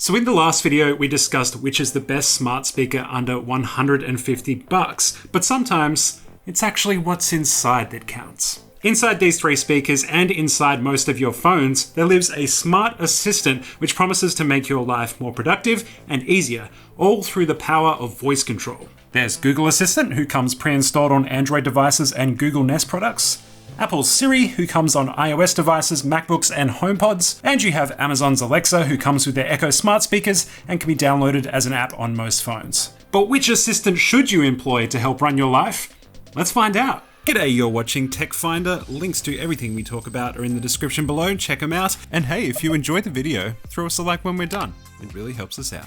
So in the last video, we discussed which is the best smart speaker under $150, but sometimes it's actually what's inside that counts. Inside these three speakers and inside most of your phones, there lives a smart assistant which promises to make your life more productive and easier, all through the power of voice control. There's Google Assistant, who comes pre-installed on Android devices and Google Nest products. Apple's Siri, who comes on iOS devices, MacBooks, and HomePods. And you have Amazon's Alexa, who comes with their Echo smart speakers and can be downloaded as an app on most phones. But which assistant should you employ to help run your life? Let's find out. G'day, you're watching Tech Finder. Links to everything we talk about are in the description below. Check them out. And hey, if you enjoyed the video, throw us a like when we're done. It really helps us out.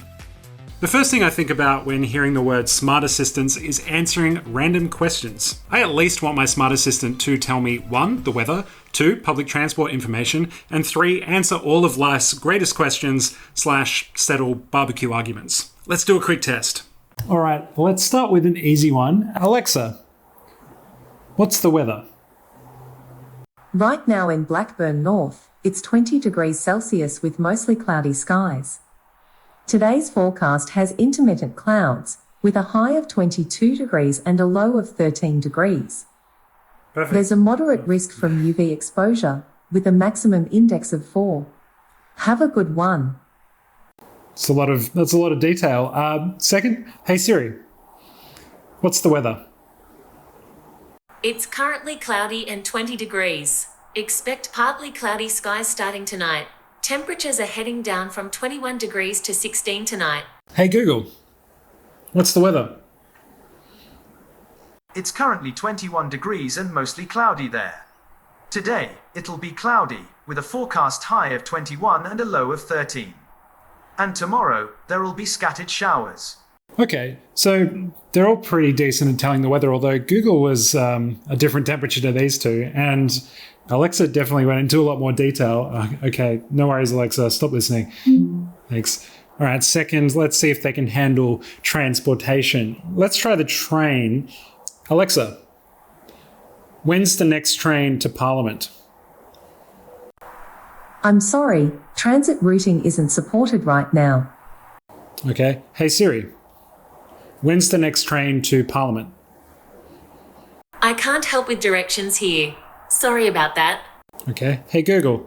The first thing I think about when hearing the word smart assistants is answering random questions. I at least want my smart assistant to tell me 1, the weather, 2, public transport information, and 3, answer all of life's greatest questions / settle barbecue arguments. Let's do a quick test. All right, let's start with an easy one. Alexa, what's the weather? Right now in Blackburn North, it's 20 degrees Celsius with mostly cloudy skies. Today's forecast has intermittent clouds, with a high of 22 degrees and a low of 13 degrees. Perfect. There's a moderate risk from UV exposure, with a maximum index of 4. Have a good one. That's a lot of detail. Second, hey Siri, what's the weather? It's currently cloudy and 20 degrees. Expect partly cloudy skies starting tonight. Temperatures are heading down from 21 degrees to 16 tonight. Hey Google, what's the weather? It's currently 21 degrees and mostly cloudy there. Today, it'll be cloudy, with a forecast high of 21 and a low of 13. And tomorrow, there'll be scattered showers. Okay, so they're all pretty decent at telling the weather, although Google was a different temperature to these two, and Alexa definitely went into a lot more detail. Okay, no worries, Alexa, stop listening. Thanks. All right, second, let's see if they can handle transportation. Let's try the train. Alexa, when's the next train to Parliament? I'm sorry, transit routing isn't supported right now. Okay, hey Siri, when's the next train to Parliament? I can't help with directions here. Sorry about that. Okay, hey Google,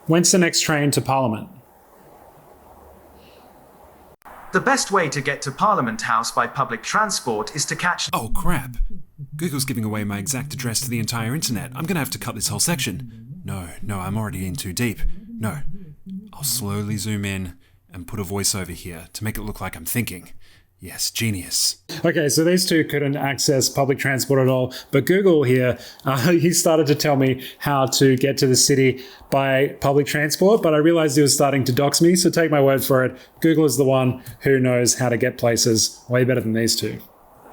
when's the next train to Parliament? The best way to get to Parliament House by public transport is to catch... Oh crap. Google's giving away my exact address to the entire internet. I'm gonna have to cut this whole section. No, I'm already in too deep. No, I'll slowly zoom in and put a voiceover here to make it look like I'm thinking. Yes, genius. Okay, so these two couldn't access public transport at all, but Google here, he started to tell me how to get to the city by public transport, but I realized he was starting to dox me, so take my word for it. Google is the one who knows how to get places way better than these two.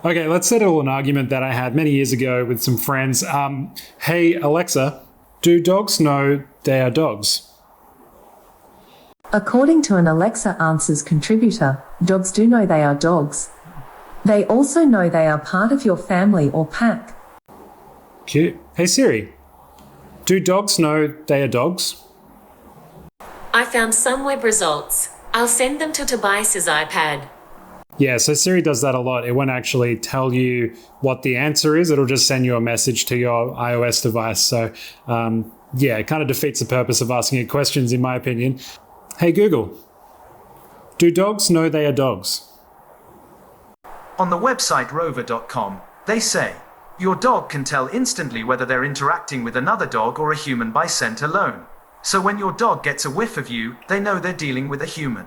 Okay, let's settle an argument that I had many years ago with some friends. Hey, Alexa, do dogs know they are dogs? According to an Alexa Answers contributor, dogs do know they are dogs. They also know they are part of your family or pack. Cute. Hey Siri, do dogs know they are dogs? I found some web results. I'll send them to Tobias's iPad. Yeah, so Siri does that a lot. It won't actually tell you what the answer is. It'll just send you a message to your iOS device. So yeah, it kind of defeats the purpose of asking it questions, in my opinion. Hey Google, do dogs know they are dogs? On the website rover.com, they say, your dog can tell instantly whether they're interacting with another dog or a human by scent alone. So when your dog gets a whiff of you, they know they're dealing with a human.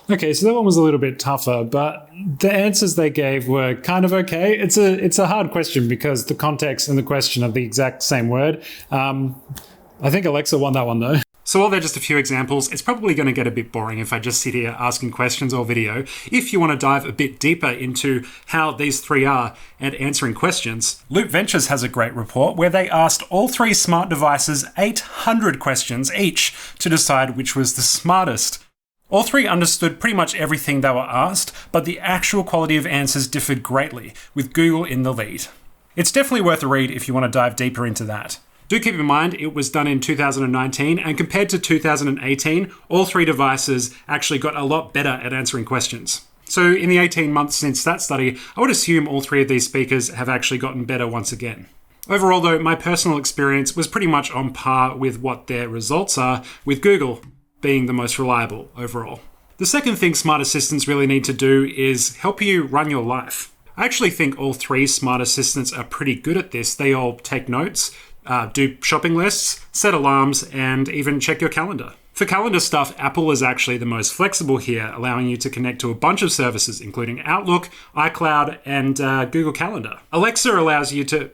Okay, so that one was a little bit tougher, but the answers they gave were kind of okay. It's a hard question because the context and the question are the exact same word. I think Alexa won that one though. So while they're just a few examples, it's probably going to get a bit boring if I just sit here asking questions all video. If you want to dive a bit deeper into how these three are and answering questions, Loop Ventures has a great report where they asked all three smart devices 800 questions each to decide which was the smartest. All three understood pretty much everything they were asked, but the actual quality of answers differed greatly, with Google in the lead. It's definitely worth a read if you want to dive deeper into that. Do keep in mind it was done in 2019, and compared to 2018, all three devices actually got a lot better at answering questions. So in the 18 months since that study, I would assume all three of these speakers have actually gotten better once again. Overall though, my personal experience was pretty much on par with what their results are, with Google being the most reliable overall. The second thing smart assistants really need to do is help you run your life. I actually think all three smart assistants are pretty good at this. They all take notes, do shopping lists, set alarms, and even check your calendar. For calendar stuff, Apple is actually the most flexible here, allowing you to connect to a bunch of services, including Outlook, iCloud, and Google Calendar. Alexa allows you to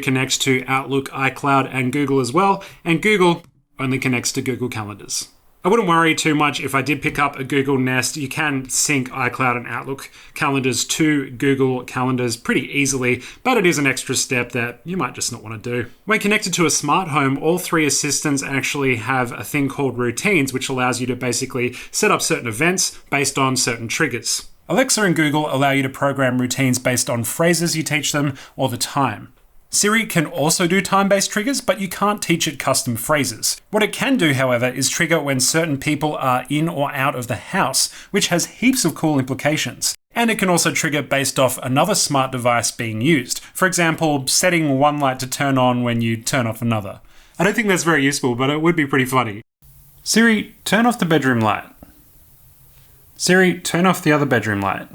connect to Outlook, iCloud, and Google as well, and Google only connects to Google Calendars. I wouldn't worry too much if I did pick up a Google Nest. You can sync iCloud and Outlook calendars to Google Calendars pretty easily, but it is an extra step that you might just not want to do. When connected to a smart home, all three assistants actually have a thing called routines, which allows you to basically set up certain events based on certain triggers. Alexa and Google allow you to program routines based on phrases you teach them or the time. Siri can also do time-based triggers, but you can't teach it custom phrases. What it can do, however, is trigger when certain people are in or out of the house, which has heaps of cool implications. And it can also trigger based off another smart device being used. For example, setting one light to turn on when you turn off another. I don't think that's very useful, but it would be pretty funny. Siri, turn off the bedroom light. Siri, turn off the other bedroom light.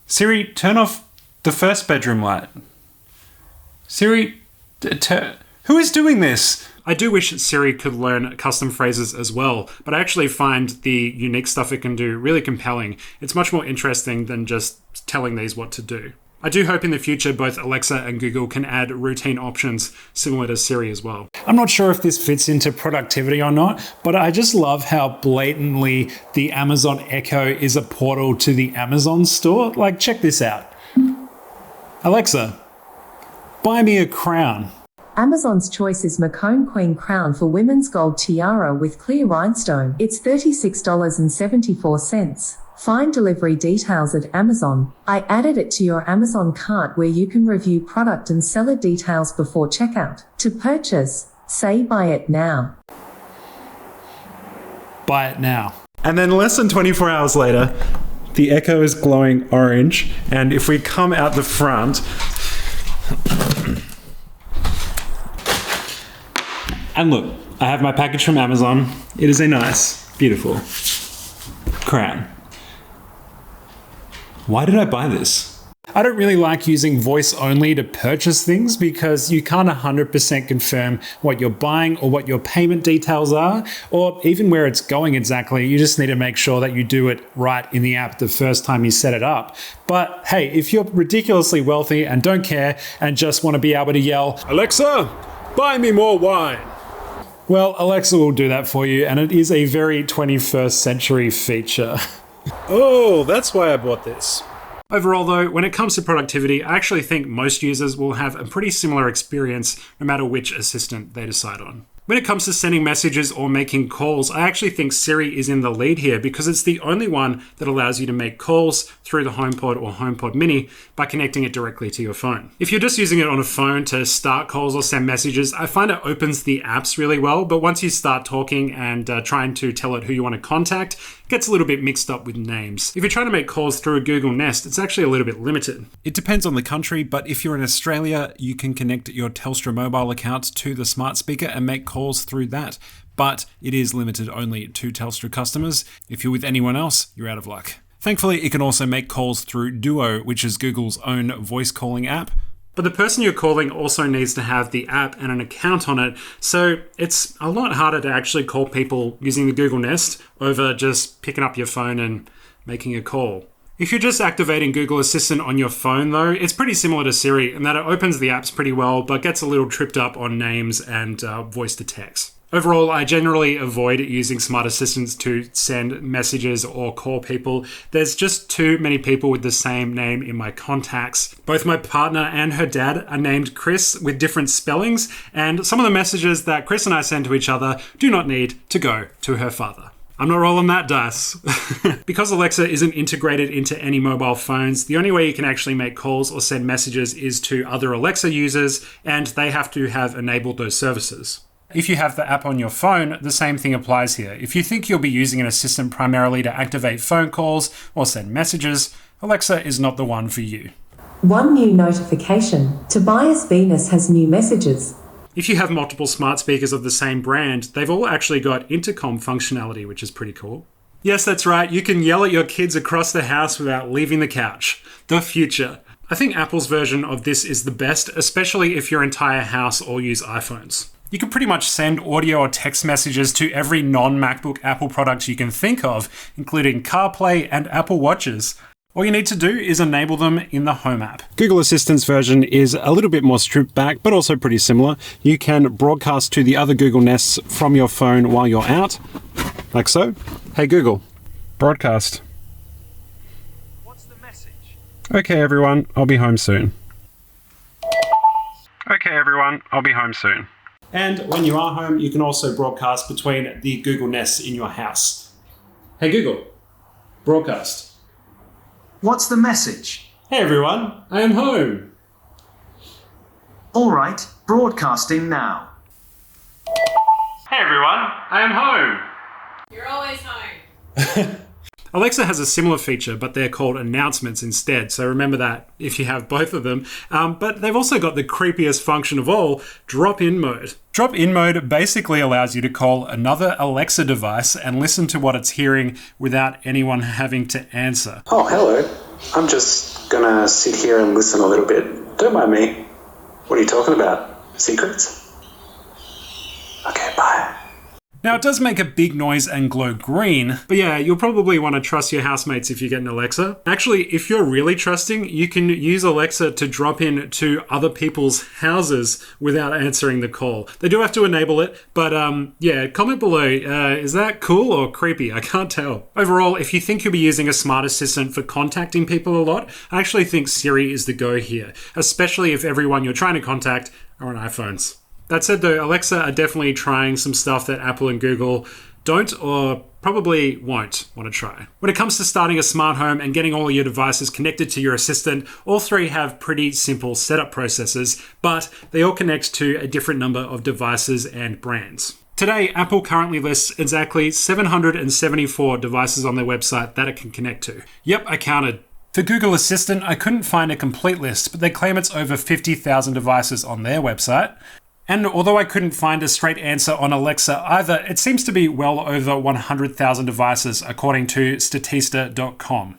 Siri, turn off the first bedroom light. Siri, who is doing this? I do wish Siri could learn custom phrases as well, but I actually find the unique stuff it can do really compelling. It's much more interesting than just telling these what to do. I do hope in the future both Alexa and Google can add routine options similar to Siri as well. I'm not sure if this fits into productivity or not, but I just love how blatantly the Amazon Echo is a portal to the Amazon store. Like, check this out. Alexa, buy me a crown. Amazon's choice is Macone Queen Crown for women's gold tiara with clear rhinestone. It's $36.74. Find delivery details at Amazon. I added it to your Amazon cart where you can review product and seller details before checkout. To purchase, say buy it now. Buy it now. And then less than 24 hours later, the Echo is glowing orange. And if we come out the front, and look, I have my package from Amazon. It is a nice, beautiful crown. Why did I buy this? I don't really like using voice only to purchase things because you can't 100% confirm what you're buying or what your payment details are, or even where it's going exactly. You just need to make sure that you do it right in the app the first time you set it up. But hey, if you're ridiculously wealthy and don't care and just want to be able to yell, "Alexa, buy me more wine," well, Alexa will do that for you, and it is a very 21st century feature. Oh, that's why I bought this. Overall though, when it comes to productivity, I actually think most users will have a pretty similar experience no matter which assistant they decide on. When it comes to sending messages or making calls, I actually think Siri is in the lead here because it's the only one that allows you to make calls through the HomePod or HomePod Mini by connecting it directly to your phone. If you're just using it on a phone to start calls or send messages, I find it opens the apps really well, but once you start talking and trying to tell it who you want to contact, it gets a little bit mixed up with names. If you're trying to make calls through a Google Nest, it's actually a little bit limited. It depends on the country, but if you're in Australia, you can connect your Telstra mobile account to the smart speaker and make calls through that. But it is limited only to Telstra customers. If you're with anyone else, you're out of luck. Thankfully, it can also make calls through Duo, which is Google's own voice calling app. But the person you're calling also needs to have the app and an account on it, so it's a lot harder to actually call people using the Google Nest over just picking up your phone and making a call. If you're just activating Google Assistant on your phone though, it's pretty similar to Siri in that it opens the apps pretty well, but gets a little tripped up on names and voice to text. Overall, I generally avoid using smart assistants to send messages or call people. There's just too many people with the same name in my contacts. Both my partner and her dad are named Chris with different spellings, and some of the messages that Chris and I send to each other do not need to go to her father. I'm not rolling that dice. Because Alexa isn't integrated into any mobile phones, the only way you can actually make calls or send messages is to other Alexa users, and they have to have enabled those services. If you have the app on your phone, the same thing applies here. If you think you'll be using an assistant primarily to activate phone calls or send messages, Alexa is not the one for you. One new notification. Tobias Venus has new messages. If you have multiple smart speakers of the same brand, they've all actually got intercom functionality, which is pretty cool. Yes, that's right, you can yell at your kids across the house without leaving the couch. The future. I think Apple's version of this is the best, especially if your entire house all use iPhones. You can pretty much send audio or text messages to every non-MacBook Apple product you can think of, including CarPlay and Apple Watches. All you need to do is enable them in the Home app. Google Assistant's version is a little bit more stripped back, but also pretty similar. You can broadcast to the other Google Nests from your phone while you're out, like so. Hey Google, broadcast. What's the message? Okay everyone, I'll be home soon. Okay everyone, I'll be home soon. And when you are home, you can also broadcast between the Google Nests in your house. Hey Google, broadcast. What's the message? Hey everyone, I am home. All right, broadcasting now. Hey everyone, I am home. You're always home. Alexa has a similar feature, but they're called announcements instead. So remember that if you have both of them. But they've also got the creepiest function of all, drop-in mode. Drop-in mode basically allows you to call another Alexa device and listen to what it's hearing without anyone having to answer. Oh, hello. I'm just gonna sit here and listen a little bit. Don't mind me. What are you talking about? Secrets? Okay, bye. Now, it does make a big noise and glow green, but yeah, you'll probably want to trust your housemates if you get an Alexa. Actually, if you're really trusting, you can use Alexa to drop in to other people's houses without answering the call. They do have to enable it, but yeah, comment below, is that cool or creepy? I can't tell. Overall, if you think you'll be using a smart assistant for contacting people a lot, I actually think Siri is the go here, especially if everyone you're trying to contact are on iPhones. That said though, Alexa are definitely trying some stuff that Apple and Google don't or probably won't want to try. When it comes to starting a smart home and getting all your devices connected to your assistant, all three have pretty simple setup processes, but they all connect to a different number of devices and brands. Today, Apple currently lists exactly 774 devices on their website that it can connect to. Yep, I counted. For Google Assistant, I couldn't find a complete list, but they claim it's over 50,000 devices on their website. And although I couldn't find a straight answer on Alexa either, it seems to be well over 100,000 devices, according to Statista.com.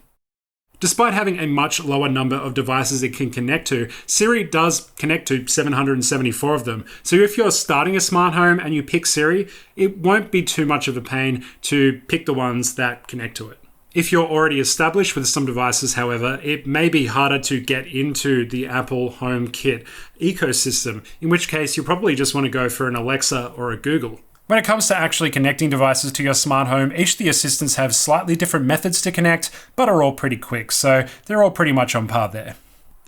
Despite having a much lower number of devices it can connect to, Siri does connect to 774 of them. So if you're starting a smart home and you pick Siri, it won't be too much of a pain to pick the ones that connect to it. If you're already established with some devices, however, it may be harder to get into the Apple HomeKit ecosystem, in which case you probably just want to go for an Alexa or a Google. When it comes to actually connecting devices to your smart home, each of the assistants have slightly different methods to connect, but are all pretty quick, so they're all pretty much on par there.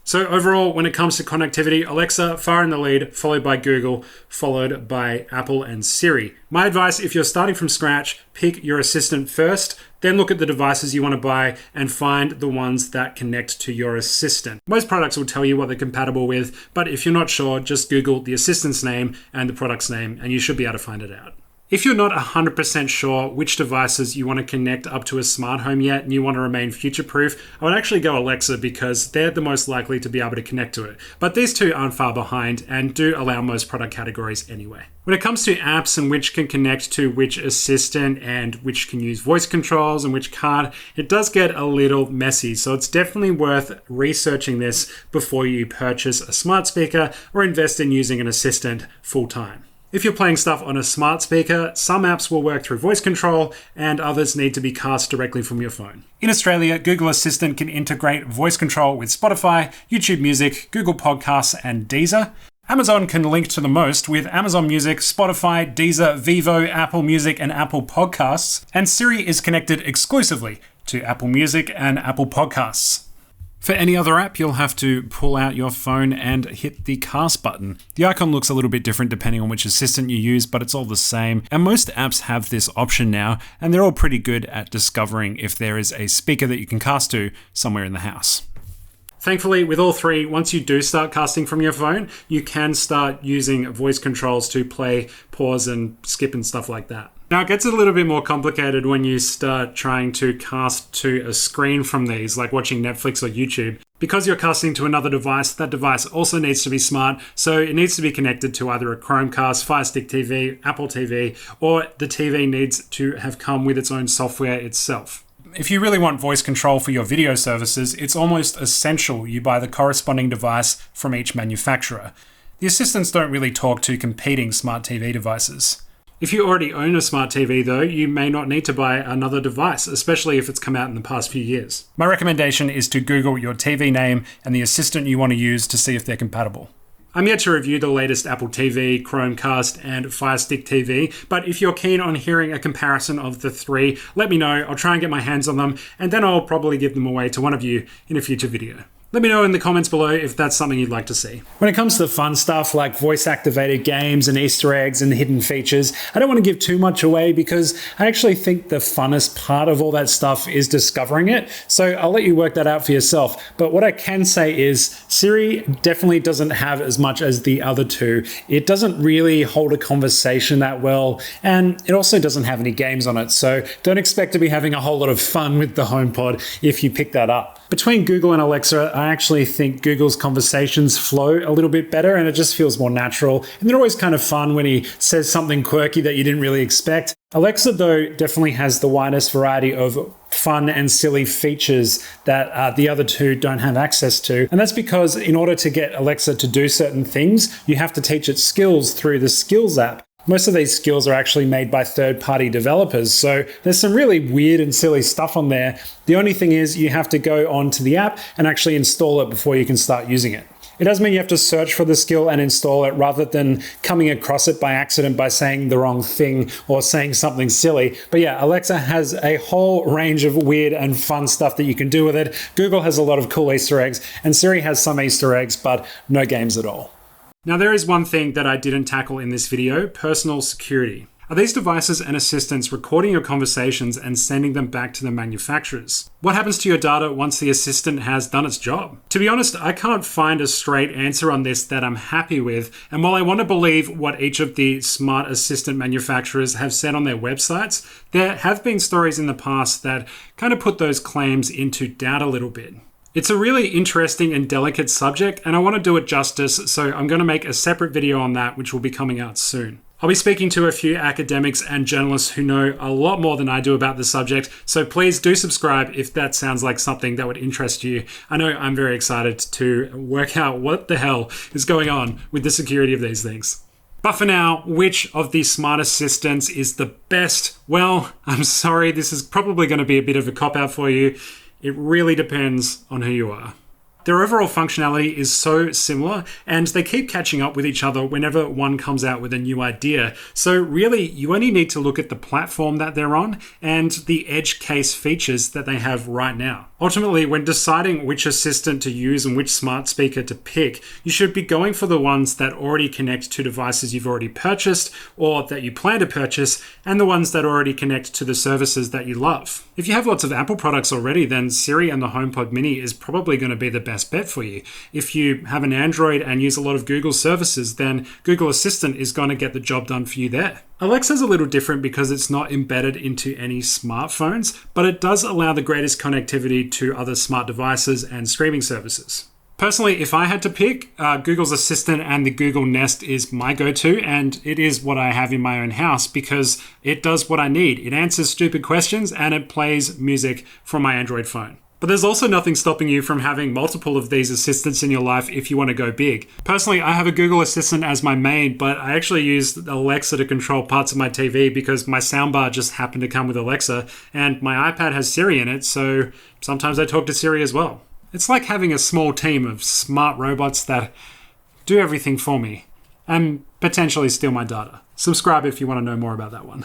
So overall, when it comes to connectivity, Alexa far in the lead, followed by Google, followed by Apple and Siri. My advice, if you're starting from scratch, pick your assistant first, then look at the devices you want to buy and find the ones that connect to your assistant. Most products will tell you what they're compatible with, but if you're not sure, just Google the assistant's name and the product's name, and you should be able to find it out. If you're not 100% sure which devices you want to connect up to a smart home yet and you want to remain future-proof, I would actually go Alexa because they're the most likely to be able to connect to it. But these two aren't far behind and do allow most product categories anyway. When it comes to apps and which can connect to which assistant and which can use voice controls and which can't, it does get a little messy. So it's definitely worth researching this before you purchase a smart speaker or invest in using an assistant full-time. If you're playing stuff on a smart speaker, some apps will work through voice control and others need to be cast directly from your phone. In Australia, Google Assistant can integrate voice control with Spotify, YouTube Music, Google Podcasts, and Deezer. Amazon can link to the most with Amazon Music, Spotify, Deezer, Vivo, Apple Music, and Apple Podcasts. And Siri is connected exclusively to Apple Music and Apple Podcasts. For any other app, you'll have to pull out your phone and hit the cast button. The icon looks a little bit different depending on which assistant you use, but it's all the same. And most apps have this option now, and they're all pretty good at discovering if there is a speaker that you can cast to somewhere in the house. Thankfully, with all three, once you do start casting from your phone, you can start using voice controls to play, pause, and skip and stuff like that. Now, it gets a little bit more complicated when you start trying to cast to a screen from these, like watching Netflix or YouTube. Because you're casting to another device, that device also needs to be smart, so it needs to be connected to either a Chromecast, Fire Stick TV, Apple TV, or the TV needs to have come with its own software itself. If you really want voice control for your video services, it's almost essential you buy the corresponding device from each manufacturer. The assistants don't really talk to competing smart TV devices. If you already own a smart TV though, you may not need to buy another device, especially if it's come out in the past few years. My recommendation is to Google your TV name and the assistant you want to use to see if they're compatible. I'm yet to review the latest Apple TV, Chromecast, and Fire Stick TV, but if you're keen on hearing a comparison of the three, let me know. I'll try and get my hands on them, and then I'll probably give them away to one of you in a future video. Let me know in the comments below if that's something you'd like to see. When it comes to the fun stuff like voice-activated games and Easter eggs and hidden features, I don't want to give too much away because I actually think the funnest part of all that stuff is discovering it. So I'll let you work that out for yourself. But what I can say is Siri definitely doesn't have as much as the other two. It doesn't really hold a conversation that well, and it also doesn't have any games on it. So don't expect to be having a whole lot of fun with the HomePod if you pick that up. Between Google and Alexa, I actually think Google's conversations flow a little bit better and it just feels more natural. And they're always kind of fun when he says something quirky that you didn't really expect. Alexa, though, definitely has the widest variety of fun and silly features that the other two don't have access to. And that's because in order to get Alexa to do certain things, you have to teach it skills through the Skills app. Most of these skills are actually made by third-party developers, so there's some really weird and silly stuff on there. The only thing is you have to go onto the app and actually install it before you can start using it. It does mean you have to search for the skill and install it rather than coming across it by accident by saying the wrong thing or saying something silly. But yeah, Alexa has a whole range of weird and fun stuff that you can do with it. Google has a lot of cool Easter eggs, and Siri has some Easter eggs, but no games at all. Now there is one thing that I didn't tackle in this video, personal security. Are these devices and assistants recording your conversations and sending them back to the manufacturers? What happens to your data once the assistant has done its job? To be honest, I can't find a straight answer on this that I'm happy with, and while I want to believe what each of the smart assistant manufacturers have said on their websites, there have been stories in the past that kind of put those claims into doubt a little bit. It's a really interesting and delicate subject, and I want to do it justice, so I'm going to make a separate video on that, which will be coming out soon. I'll be speaking to a few academics and journalists who know a lot more than I do about the subject, so please do subscribe if that sounds like something that would interest you. I know I'm very excited to work out what the hell is going on with the security of these things. But for now, which of these smart assistants is the best? Well, I'm sorry, this is probably going to be a bit of a cop-out for you. It really depends on who you are. Their overall functionality is so similar, and they keep catching up with each other whenever one comes out with a new idea. So really, you only need to look at the platform that they're on and the edge case features that they have right now. Ultimately, when deciding which assistant to use and which smart speaker to pick, you should be going for the ones that already connect to devices you've already purchased or that you plan to purchase, and the ones that already connect to the services that you love. If you have lots of Apple products already, then Siri and the HomePod Mini is probably going to be the best bet for you. If you have an Android and use a lot of Google services, then Google Assistant is going to get the job done for you there. Alexa's a little different because it's not embedded into any smartphones, but it does allow the greatest connectivity to other smart devices and streaming services. Personally, if I had to pick, Google's Assistant and the Google Nest is my go-to, and it is what I have in my own house because it does what I need. It answers stupid questions and it plays music from my Android phone. But there's also nothing stopping you from having multiple of these assistants in your life if you want to go big. Personally, I have a Google Assistant as my main, but I actually use Alexa to control parts of my TV because my soundbar just happened to come with Alexa, and my iPad has Siri in it, so sometimes I talk to Siri as well. It's like having a small team of smart robots that do everything for me and potentially steal my data. Subscribe if you want to know more about that one.